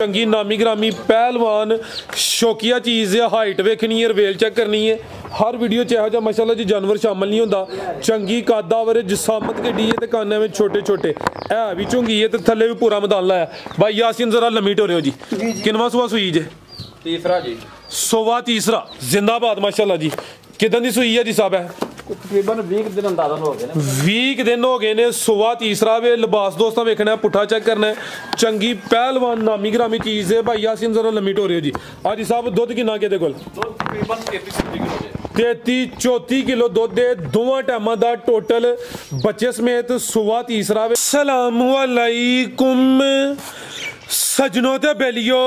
चंगी नामी ग्रामी पहलवान शौकिया चीज़ है। हाइट वेखनी है, रवेल चेक करनी है। हर वीडियो च यहो माशाल्लाह जी जानवर शामिल नहीं होंदा। चंगी कादावर जिसामत गड्डी है, काने में छोटे छोटे है भी झुंगी है, थले भी पूरा मैदान लाया। भाई यासीन जरा लम्मी टोरे हो जी, किनवा सुआ सुई जे? तीसरा जी, सोवा तीसरा। जिंदाबाद माशाल्लाह जी। किदन दी सुई है जी साहब? है तकरीबन 20 दिन अंदाजा हो गए ने। 20 दिन हो गए ने। सोवा तीसरा वे। लिबास दोस्तों वेखना है, पुट्ठा चेक करना है। चंगी पहलवान नामी ग्रामी चीज़ है। भाई यासीन जरा लम्मी टोरे हो जी। आज जी साहब दुध किन्ना के कोल? तकरीबन 33-34 किलो दुध है दोवां टाइमां दा टोटल बच्चे समेत। सोवा तीसरा वे। अस्सलामुअलैकुम सजनों ते बेलियो,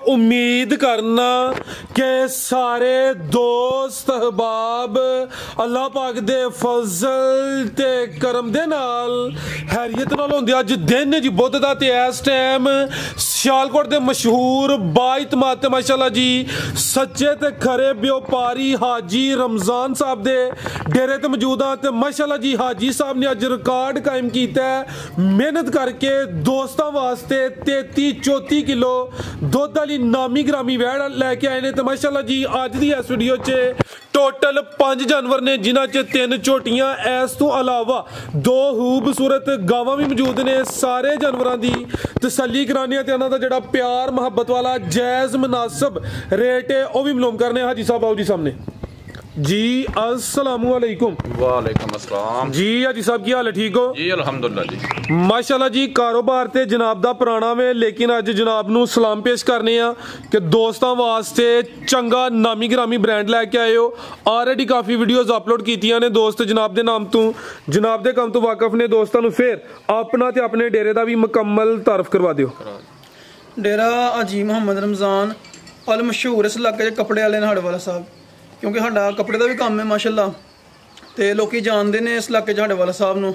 उम्मीद करना के सारे दोस्त अहबाब अल्लाह पाक दे फजल ते करम दे नाल हैरियत नाल होंदे। अज दिन जी बुध दा ते इस टाइम सियालकोट दे मशहूर बाइतमाद ते माशाल्लाह जी सच्चे ते खरे व्यापारी हाजी रमजान साहब दे डेरे ते मौजूद हां। ते माशाल्लाह जी हाजी साहब ने अज रिकॉर्ड कायम कीता है, मेहनत करके दोस्तां वास्ते 33-34 किलो दुध वाली नामी ग्रामी वैड़ लैके आए ने। तो माशाल्लाह जी अज दी इस वीडियो च टोटल 5 जानवर ने, जिन्हां च 3 झोटियां, इस तो अलावा 2 खूबसूरत गावां भी मौजूद ने। सारे जानवरां दी तसल्ली कराने ते उन्हां दा जेड़ा प्यार मुहब्बत वाला जायज़ मुनासिब रेट है वह भी मालूम करने। हाजी साहब आओ जी सामने जी। अस्सलामुअलैकुम। वालेकुम अस्सलाम जी। हाजी साहब की हाल है? ठीक हो जी? अल्हम्दुलिल्लाह जी। माशाल्लाह जी कारोबार ते जनाब दा पुराना वे, लेकिन अज जनाब नू सलाम पेश करने आ कि दोस्तां वास्ते चंगा नामी ग्रामी ब्रांड लैके आए हो। ऑलरेडी काफ़ी वीडियोज़ अपलोड कीतियां ने दोस्त जनाब दे नाम तो, जनाब दे काम तो वाकफ ने। दोस्तां नू फिर अपना ते अपने डेरे दा भी मुकम्मल तारफ करवा दिओ। डेरा हाजी मुहम्मद रमज़ान अल मशहूर इस इलाके च कपड़े वाले ने हाड़े वाला साहब, क्योंकि साडा कपड़े का भी काम है माशाल्लाह, तो लोग जानते हैं इस इलाके हाड़े वाला साहब नूं।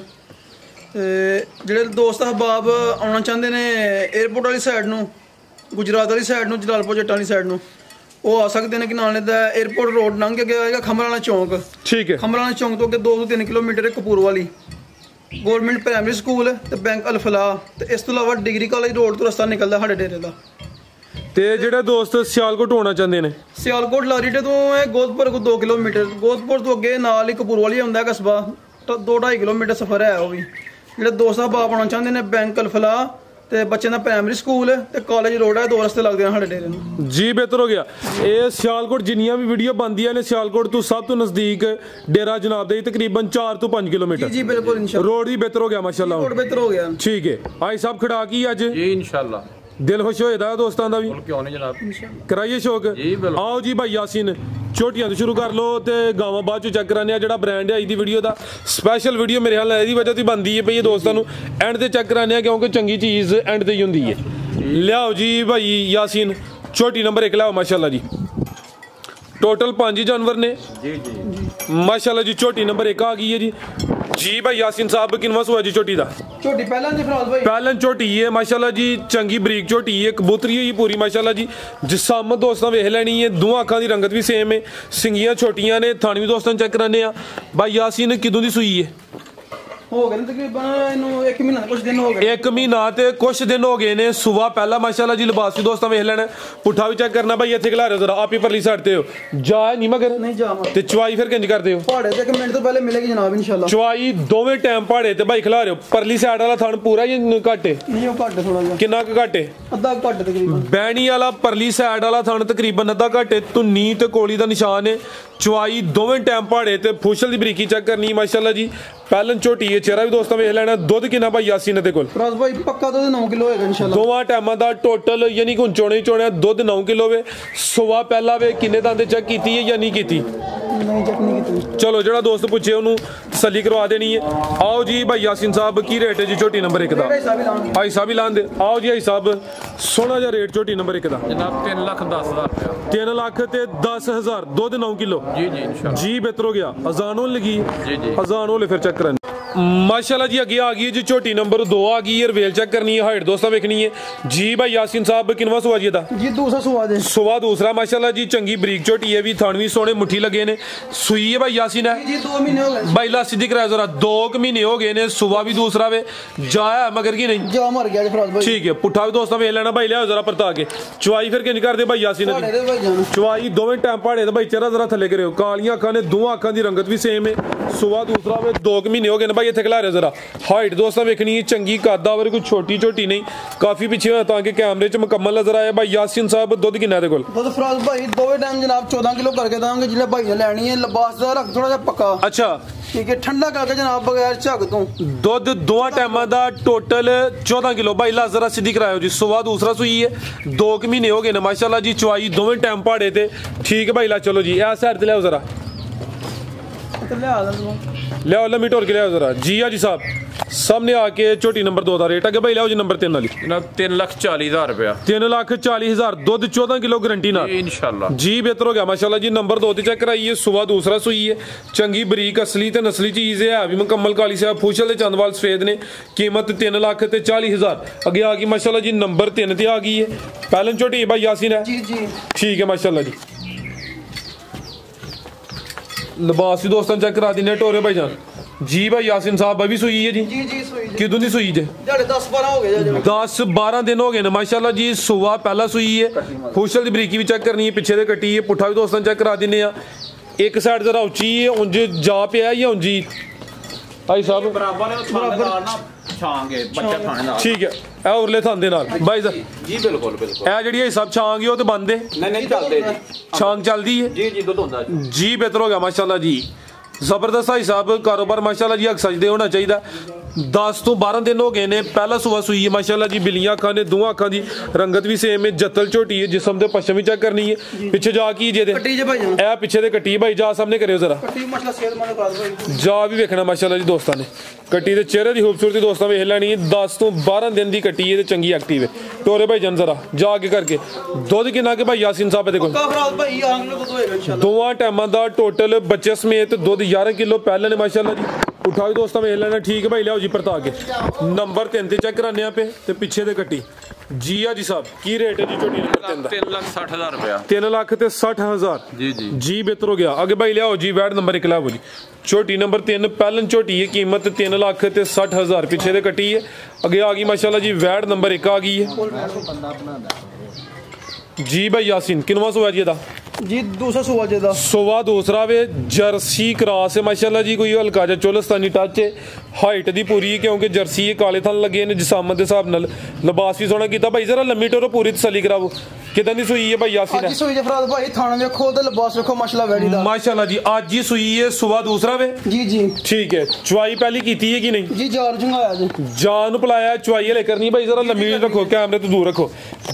ਜਿਹੜੇ ਦੋਸਤ ਅਹਬਾਬ ਆਉਣਾ ਚਾਹੁੰਦੇ ਨੇ 에ਅਰਪੋਰਟ ਵਾਲੀ ਸਾਈਡ ਨੂੰ, ਗੁਜਰਾਤ ਵਾਲੀ ਸਾਈਡ ਨੂੰ, ਜਲਾਲਪੁਰ ਜੱਟਾਂ ਵਾਲੀ ਸਾਈਡ ਨੂੰ, ਉਹ ਆ ਸਕਦੇ ਨੇ। ਕਿ ਨਾਲੇ ਦਾ 에ਅਰਪੋਰਟ ਰੋਡ ਲੰਘ ਕੇ ਆਏਗਾ ਖੰਬਰਾਣਾ ਚੌਂਕ। ਠੀਕ ਹੈ। ਖੰਬਰਾਣਾ ਚੌਂਕ ਤੋਂ ਅੱਗੇ 2 ਤੋਂ 3 ਕਿਲੋਮੀਟਰ ਹੈ ਕਪੂਰਵਾਲੀ ਗੌਰਮੈਂਟ ਪ੍ਰਾਇਮਰੀ ਸਕੂਲ ਤੇ ਬੈਂਕ ਅਲਫਲਾਹ, ਤੇ ਇਸ ਤੋਂ ਇਲਾਵਾ ਡਿਗਰੀ ਕਾਲਜ ਰੋਡ ਤੋਂ ਰਸਤਾ ਨਿਕਲਦਾ ਸਾਡੇ ਡੇਰੇ ਦਾ। ਤੇ ਜਿਹੜੇ ਦੋਸਤ ਸਿਆਲਕੋਟ ਹੋਣਾ ਚਾਹੁੰਦੇ ਨੇ, ਸਿਆਲਕੋਟ ਲਾਰੀਡੇ ਤੋਂ ਹੈ ਗੋਦਪੁਰ ਕੋ 2 ਕਿਲੋਮੀਟਰ, ਗੋਦਪੁਰ ਤੋਂ ਅੱਗੇ ਨਾਲ ਹੀ ਕਪੂਰਵਾਲੀ ਆਉਂਦਾ ਕਸਬਾ, 2-2.5 ਕਿਲੋਮੀਟਰ ਸਫ਼ਰ ਹੈ। ਉਹ ਵੀ ਜਿਹੜੇ ਦੋਸਤ ਬਾਪ ਆਉਣਾ ਚਾਹੁੰਦੇ ਨੇ ਬੈਂਕ ਅਲਫਲਾਹ ਤੇ ਬੱਚੇ ਦਾ ਪ੍ਰਾਇਮਰੀ ਸਕੂਲ ਤੇ ਕਾਲਜ ਰੋਡ ਹੈ, 2 ਰਸਤੇ ਲੱਗਦੇ ਨੇ ਸਾਡੇ ਡੇਰੇ ਨੂੰ ਜੀ। ਬਿਹਤਰ ਹੋ ਗਿਆ। ਇਹ ਸਿਆਲਕੋਟ ਜਿੰਨੀਆਂ ਵੀ ਵੀਡੀਓ ਬਣਦੀਆਂ ਨੇ, ਸਿਆਲਕੋਟ ਤੋਂ ਸਭ ਤੋਂ ਨਜ਼ਦੀਕ ਡੇਰਾ ਜਨਾਬ ਦੇ ਤਕਰੀਬਨ 4 ਤੋਂ 5 ਕਿਲੋਮੀਟਰ। ਜੀ ਬਿਲਕੁਲ ਇਨਸ਼ਾਅੱਲਾ। ਰੋਡ ਵੀ ਬਿਹਤਰ ਹੋ ਗਿਆ ਮਾਸ਼ਾਅੱਲਾ। ਰੋਡ ਬਿਹਤਰ ਹੋ ਗਿਆ। ਠੀਕ ਹੈ। ਆਈ ਸਾਹਿਬ ਖੜਾ ਕੀ ਅੱਜ ਜੀ इंशाल्लाह दिल खुश होएदा दोस्तां दा भी, क्यों नहीं जनाब, कराइए शौक। आओ जी भाई यासीन झोटियां तो शुरू कर लो ते गावां बाद चों चेक कराने। जेड़ा ब्रांड है अज दी वीडियो दा स्पैशल वीडियो मेरे ख्याल इहदी वजह तो बनदी है भई दोस्तां नूं एंड ते चेक कराने, क्योंकि चंगी चीज़ एंड ते ही हुंदी है। लियाओ जी भाई यासीन झोटी नंबर 1 लियाओ माशाल्लाह जी। टोटल 5 जानवर ने जी जी माशाल्लाह जी। झोटी नंबर 1 आ गई है जी। जी भाई यासीन साहब किनवा सुआ जी झोटी दा? ਝੋਟੀ ਪਹਿਲਾਂ ਦੀ ਫਰਾਜ਼ ਭਾਈ पहलन झोटी है माशाल्लाह जी, चंगी बरीक झोटी है, कबूतरी हुई पूरी माशाल्लाह जी। जिसामत दोस्तों वेख लैनी है, दोवां अखां दी रंगत भी सेम है, सिंगियां छोटियां ने, थान भी दोस्तों चेक कराने आ। भाई यासीन किदों दी सूई है? ਹੋ ਗਏ ਨੇ ਤਕਰੀਬਨ ਇਹਨੂੰ 1 ਮਹੀਨਾ ਕੁਝ ਦਿਨ ਹੋ ਗਏ। 1 ਮਹੀਨਾ ਤੇ ਕੁछ दिन हो गए ने। सुबह पहला माशाल्लाह जी लिबास भी दोस्तों वेख लेना, पुठा भी चेक करना। भाई इत्थे खिला रहे हो जरा, आप ही परली साइड ते हो जा नहीं मगर ਨਹੀਂ ਜਾਵਾਂ ते चवाई फिर किंज करदे हो? ਪਹਾੜੇ ਤੇ 1 ਮਿੰਟ ਤੋਂ ਪਹਿਲੇ ਮਿਲੇਗੀ ਜਨਾਬ ਇਨਸ਼ਾਅੱਲਾ। चवाई दोवें टाइम पहाड़े ते भाई खिला रहे हो। परली साइड वाला थान पूरा ही घट है? ਨਹੀਂ ਉਹ ਘੱਟ ਥੋੜਾ ਜਿਹਾ, किन्ना क घट है? ਅੱਧਾ ਘੱਟ ਤਕਰੀਬਨ। बैनी वाला परली साइड वाला थान तकरीबन अद्धा घट है। धुन्नी ते कोली दा निशान है। चवाई दोवें टाइम पहाड़े ते फुशल दी बरीकी चेक करनी माशाल्लाह जी। पहलन झोटी है, चेहरा भी दोस्तों वेख लेना। दुध किन्ना भाई यासीन दे कोल? ਫਰਾਜ਼ ਭਾਈ ਪੱਕਾ ਦੁੱਧ 9 ਕਿਲੋ ਹੋਏਗਾ ਇਨਸ਼ਾਅੱਲਾ। दोवां टाइमां दा टोटल यानी कि हुण चोणे चोणे दुध 9 किलो वे। सुबह पहला वे किन्ने दंद चेक कीती है या नहीं कीती? ਨਹੀਂ ਚੈੱਕ ਨਹੀਂ ਕੀਤੀ। चलो जेड़ा दोस्त पूछे उन्होंने तसल्ली करवा देनी है। आओ जी भाई यासीन साहब की रेट है जी झोटी नंबर 1 दा? भाई साहब ही लान दे। आओ जी भाई साहब सोना जा रेट झोटी नंबर 1 दा? जनाब 3,10,000 3 लाख ते 10,000 दुध 9 किलो जी जी इंशाल्लाह जी। बेहतर हो गया। अजान होने लगी, जी जी। अजान होले फिर चेक करने। माशाल्लाह जी अगे आ गई है जी झोटी नंबर 2 आ गई है रिवेल चेक करनी है हाइट दोस्तों वेखनी है जी भाई यासीन साहब किनवा सुआ जी दा जी दूसरा सुआ दे सुआ दूसरा माशाल्लाह जी चंगी बरीक झोटी है भी थानवी सोने मुट्ठी लगे ने सुई है भाई यासीन है जी 2 महीने हो गए भाई लासी दिख रहा है जरा 2 महीने हो गए ने सुबह भी दूसरा वे जाया है मगर की नहीं जा मर गया जी फराज भाई ठीक है पुट्ठा भी दोस्तों वेख लेना भाई लिया जरा परता के चुवाई फिर किंज कर दे भाई यासीन साढ़े दी दे भाई जान चुवाई दोवें टाइम पहाड़े तो भाई चेहरा जरा थले करो कालियां अखां ने दोवां अखां दी रंगत भी सेम है सुबह दूसरा वे 2 महीने हो गए ने भाई इत्थे खला रहे जरा हाइट दोस्तों वेखनी है चंगी कादा और कोई छोटी छोटी नहीं काफी पीछे होया ताकि कैमरे च मुकम्मल नजर आया भाई यासीन साहब दुध किन्ना दे कोल दुध फराज भाई दोवे टाइम जनाब 14 किलो करके देंगे जिले भाई ने लेनी है लिबास दा रख थोड़ा सा पक्का अच्छा ठीक है ठंडा करके जनाब बगैर झग तो दुध दोवां टाइमां दा टोटल 14 किलो भाई ला जरा सीधी करायो जी सुबह दूसरा सुई है 2 महीने हो गए ने माशाल्लाह जी चुवाई दोवें टाइम पहाड़े ते ठीक है भाई ला चलो जी ए साइड ते ले जरा लियाओ लम्मी टोर के लियाओ जरा जी जी साहब सामने आके झोटी नंबर 2 दा रेट है भाई लियाओ जी नंबर 3 वाली जनाब 3,40,000 रुपया 3,40,000 दुध 14 किलो गारंटी ना इंशाल्लाह जी बेहतर हो गया माशाल्लाह जी नंबर 2 ते चेक कराइए सुबह दूसरा सुई है चंगी बरीक असली ते नस्ली चीज है भी मुकम्मल काली से फूशल ते चंदवाल सफेद ने कीमत 3,40,000 आगे आ गई माशाल्लाह जी नंबर 3 ते आ गई है पहले झोटी भाई यासीन है जी जी ठीक है माशाल्लाह जी लिबास भी दोस्तों चेक करा दी टोरे भाई जान जी भाई यासीन साहब अभी सुई है जी जी जी सुई किदों दी सुई जे जड़े 10-12 हो गए जी 10-12 दिन हो गए ने माशाल्लाह जी सुबह पहला सुई है फूशल दी बरीकी भी चेक करनी है पीछे दे कटी है पुट्ठा भी दोस्तों चेक करा दिने आ एक साइड जरा उच्ची है उंज जा पिया या उंजी भाई साहब बराबर है बराबर ना छांगे बच्चा खाने नाल ठीक है ए उरले थां दे नाल भाई साहब जी बिल्कुल बिल्कुल ए जेडी है सब छांग ही ओ ते बंद है नहीं नहीं चलदे जी छांग चलदी है जी जी दुध होंदा जी बेहतर हो गया माशाल्लाह जी जबरदस्त भाई साहब कारोबार माशाल्लाह जी अग सजदे होना चाहिए 10 ਤੋਂ 12 दिन हो गए ने पहला सुबह सुई है माशाल्लाह जी बिलियां अखां ने दोवां अखां दी रंगत भी सेम है जतल झोटी है जिसम दे पश्चिम भी चेक करनी है पीछे जा की जे दे कट्टी जे भाई जान ए पीछे दे कट्टी भाई जा सामने करियो जरा कट्टी मसला सेहतमंद फराज भाई जा भी वेखना माशाल्लाह जी दोस्तां ने कट्टी दे चेहरे दी खूबसूरती दोस्तां वेख लैनी है 10 ਤੋਂ 12 दिन दी कट्टी है ते चंगी एक्टिव है टोरे भाई जान जरा जा के करके दुध किन्ना के भाई यासीन साहब दे कोल का फराज भाई आंगलो दुध होएगा इंशाल्लाह दोवां टाइमां दा टोटल बच्चे समेत दुध 11 किलो पहले ने माशाल्लाह जी उठा भी दोस्तों वेख लेना ठीक है भाई लियाओ जी परता के नंबर 3 ते चेक कराने पे ते पीछे दे कट्टी जी जी साहब की रेट है जी छोटी नंबर 3 दा 3,60,000 रुपया 3,60,000 जी जी जी बेहतर हो गया आगे भाई लियाओ जी वैड नंबर 1 लाओ जी छोटी नंबर 3 पहलन छोटी है कीमत 3,60,000 पीछे दे कट्टी है आगे आ गई माशाल्लाह जी वैड नंबर 1 आ गई है जी भाई यासीन किनवा सुआ जी दा जी दूसरा सुआ जे दा सुबह दूसरा वे जर्सी क्रॉस है माशाल्लाह जी कोई हल्का जा चोलस्तानी टच है हाइट दी पूरी है क्योंकि जर्सी है काले थन लगे ने जिसामत दे हिसाब नाल लिबास भी सोना कीता भाई जरा लम्मी टोरो पूरी तसल्ली कराओ किदां दी सुई है भाई यासीन आज सुई जे फराज भाई थाना देखो ते लिबास देखो माशाल्लाह वेड़ी दा माशाल्लाह जी आज ही सुई है सुबह दूसरा वे जी जी ठीक है चुवाई पहली कीती है कि नहीं जी जार चंगाया जी जान पलाया चुवाई ले करनी भाई जरा लम्मी रखो कैमरे तो दूर रखो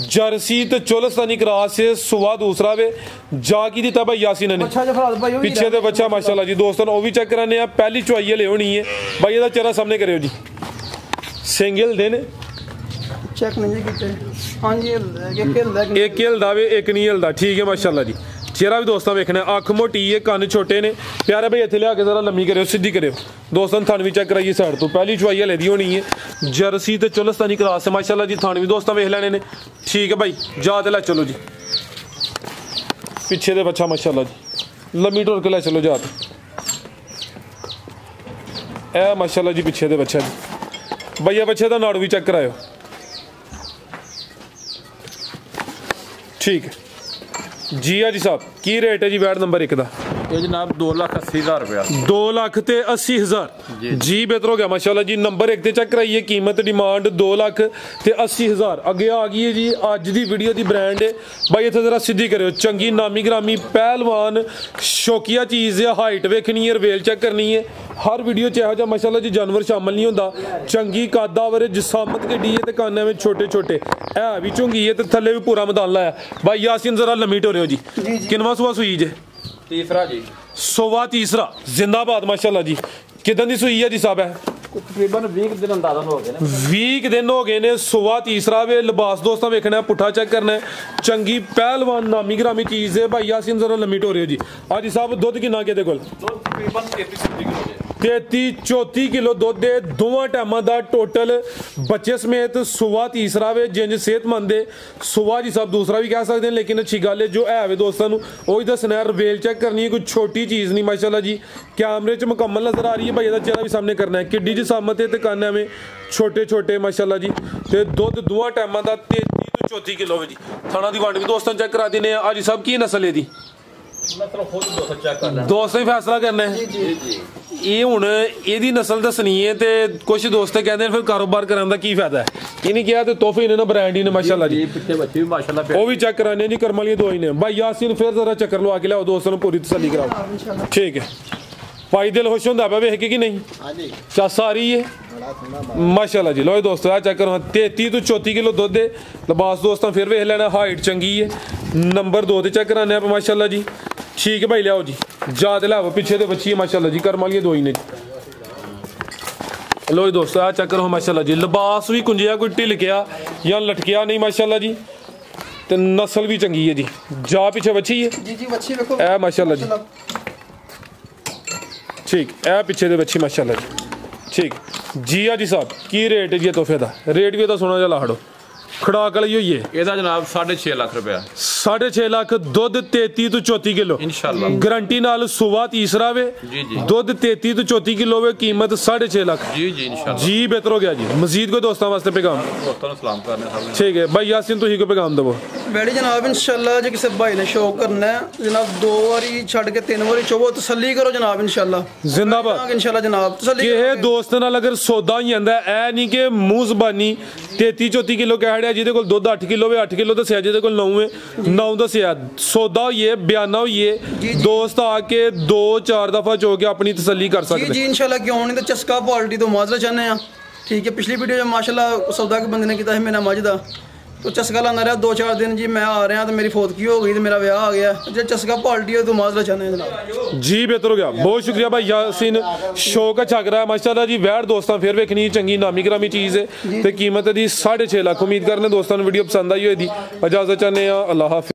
जर्सी ते चोलस्तानी क्रॉस है सुबह दूसरा वे जा की दिता भाई यासीन ने अच्छा जे फराज भाई पीछे दे बच्चा माशाल्लाह जी दोस्तों वो भी चेक कराने आ पहली चुवाई ले होनी है भाई ਇਹਦਾ चेहरा सामने करियो जी सिंगल दिन चेक नहीं कीते हां जी एक हिलदा एक हिलदा वे एक नहीं हिलदा ठीक है माशाल्लाह जी चेहरा भी दोस्तों वेखना अख मोटी है कान छोटे ने प्यारे भाई इत्थे लिया के जरा लम्मी करियो सीधी करियो दोस्तों थान भी चेक कराइए साइड तो पहली चुवाई हले दी होनी है जर्सी ते चोलस्तानी क्रॉस है माशाल्लाह जी थान भी दोस्तों वेख लेने ने ठीक है भाई जा ते ले चलो जी पीछे दे बच्चा माशाल्लाह जी लम्मी टोर के ले चलो जा ए माशाल्लाह जी पीछे दे बच्चा जी भैया बच्चे का नाड़ू भी चेक करायो ठीक है जी साहब की रेट है जी वैट नंबर 1 दा ये जनाब 2,80,000 रुपया 2,80,000 जी बेहतर हो गया माशाल्लाह जी नंबर 1 ते चेक कराइए कीमत डिमांड 2,80,000 आगे आ गई है जी अज दी वीडियो दी ब्रांड है भाई इत्थे जरा सीधी करियो चंगी नामी ग्रामी पहलवान शौकिया चीज़ है हाइट वेखनी है रवेल चेक करनी है हर वीडियो च यहो माशाल्लाह जी जानवर शामिल नहीं होंदा चंगी कादावर जिसामत गड्डी है ते काने में छोटे छोटे है भी झुंगी है ते थल्ले भी पूरा मैदान लाया भाई यासीन जरा लम्मी टोरियो जी किनवा सुआ सुई जे तीसरा जी सुबह तीसरा जिंदाबाद माशाल्लाह जी किदां दी सुई है जी साहब है तकरीबन 20 दिन अंदाजन हो गए ने 20 दिन हो गए ने सुबह तीसरा वे लिबास दोस्तों वेखना है पुट्ठा चेक करना है चंगी पहलवान नामी ग्रामी चीज है भाई यासीन जरा लम्मी टोरियो जी आज साहब दुध किन्ना के दे कोल तकरीबन 33 किलो 33-34 किलो दुध दे दोवां टाइमां दा टोटल बच्चे समेत सुबह तीसरा वे जिंज सेहतमंद है सुबह जी सब दूसरा भी कह सकते हैं लेकिन अच्छी गल है जो है वे दोस्तों वो ही दसना है रिवेल चेक करनी है कोई छोटी चीज़ नहीं माशाल्लाह जी कैमरे च मुकम्मल नजर आ रही है भाई का चेहरा भी सामने करना है किड्डी जी सामत है तो कान में छोटे छोटे माशाल्लाह जी तो दुध दोवां टाइमां दा 33 ਤੋਂ 34 किलो है जी थाना दी वंड भी दोस्तों चेक करा देने अज सब की नस्ल है दी दोस्तों ही फैसला करना है ये हुण एदी नस्ल दसनी है ते कुछ दोस्त कहते हैं फिर कारोबार कराने दा की फायदा है ये नहीं किया तो तोहफे ने ना ब्रांड ही ने माशाल्लाह जी पिछले बच्चे भी माशाल्लाह वो भी चेक कराने जी करम वाली दवाई ने भाई यासीन फिर जरा चक्कर लवा के लियाओ दोस्तों पूरी तसल्ली कराओ ठीक है भाई दिल खुश होंदा पे वेख के कि नहीं चस आ रही है माशाल्लाह जी लो दोस्तों आ चेक करो 33 ਤੋਂ 34 किलो दुध है लिबास दोस्तों फिर वेख लेना हाइट चंगी है नंबर 2 ते चेक कराने आप माशाल्लाह जी ठीक है भाई लियाओ जी जाते लाओ पीछे तो बच्ची है माशाल्लाह जी करम वाली दवाई ने लो दोस्तों आ चेक करो माशाल्लाह जी लिबास भी कुंजिया कोई ढिल गया या लटकिया नहीं माशाल्लाह जी ते नस्ल भी चंगी है जी जा पीछे बच्ची है जी जी बच्ची देखो ए माशाल्लाह जी ठीक है पिछे दे बच्ची माशाल्लाह जी ठीक जी जी साहब की रेट है जी तोहफे का रेट भी तो सुना चला हड़ो खड़ाक वाली हुई है ਇਹਦਾ ਜਨਾਬ 6.5 ਲੱਖ ਰੁਪਇਆ 6.5 लाख दुध 33 ਤੋਂ 34 किलो इंशाल्लाह गारंटी नाल सुबह तीसरा वे जी जी दुध 33 ਤੋਂ 34 किलो वे कीमत 6.5 लाख जी जी इंशाल्लाह जी बेहतर हो गया जी मजीद कोई दोस्तों वास्ते पैगाम ਦੋਸਤਾਂ ਨੂੰ ਸਲਾਮ ਕਰਨੇ ਸਭ ਨੂੰ ठीक है भाई यासीन तुही को पैगाम दवो ਬੈੜੀ ਜਨਾਬ ਇਨਸ਼ਾਅੱਲਾ ਜੇ ਕਿਸੇ ਭਾਈ ਨੇ ਸ਼ੌਕ ਕਰਨਾ ਹੈ ਜਨਾਬ 2 ਵਾਰੀ ਛੱਡ ਕੇ 3 ਵਾਰੀ ਚੋਵੋ ਤਸੱਲੀ ਕਰੋ ਜਨਾਬ ਇਨਸ਼ਾਅੱਲਾ जिंदाबाद ਇਨਸ਼ਾਅੱਲਾ ਜਨਾਬ ਤਸੱਲੀ ਕਿਸੇ ਦੋਸਤ ਨਾਲ ਅਗਰ ਸੌਦਾ ਹੀ ਆਂਦਾ ਐ ਨਹੀਂ ਕਿ ਮੂੰਹ ਜ਼ਬਾਨੀ 33-34 ਕਿਲੋ ਕਹਿ ਰਿਹਾ ਜਿਹਦੇ ਕੋਲ ਦੁੱਧ 8 ਕਿਲੋ ਵੇ 8 ਕਿਲੋ ਦੱਸਿਆ ਜਿਹਦੇ ਕੋਲ 9 ਵੇ 9 ਦੱਸਿਆ ਸੌਦਾ ਹੋਈਏ ਬਿਆਨਾ ਹੋਈਏ ਦੋਸਤ ਆ ਕੇ 2-4 ਦਫਾ ਚੋ ਕੇ ਆਪਣੀ ਤਸੱਲੀ ਕਰ जी ਸਕਦੇ जी इंशाल्लाह क्यों नहीं तो चस्का क्वालिटी तो माजरा चाहते हैं ठीक है पिछली वीडियो में माशाल्लाह सौदा के बंदे ने किया है मेरा मझ का तो चस्का लाना रहा 2-4 दिन जी मैं आ रहा तो मेरी फौतगी हो गई तो मेरा ब्याह आ गया जो चस्का क्वालिटी है तो माजरा चाहते हैं जनाब जी बेहतर हो गया बहुत शुक्रिया भाई यासीन शौक अच्छा कर रहा है माशाल्लाह जी वैट दोस्तों फिर वेखनी चंगी नामी ग्रामी चीज़ है तो कीमत दी 6.5 लाख उम्मीद करने दोस्तों वीडियो पसंद आई होगी इजाजत चाहते हैं अल्लाह हाफिज़।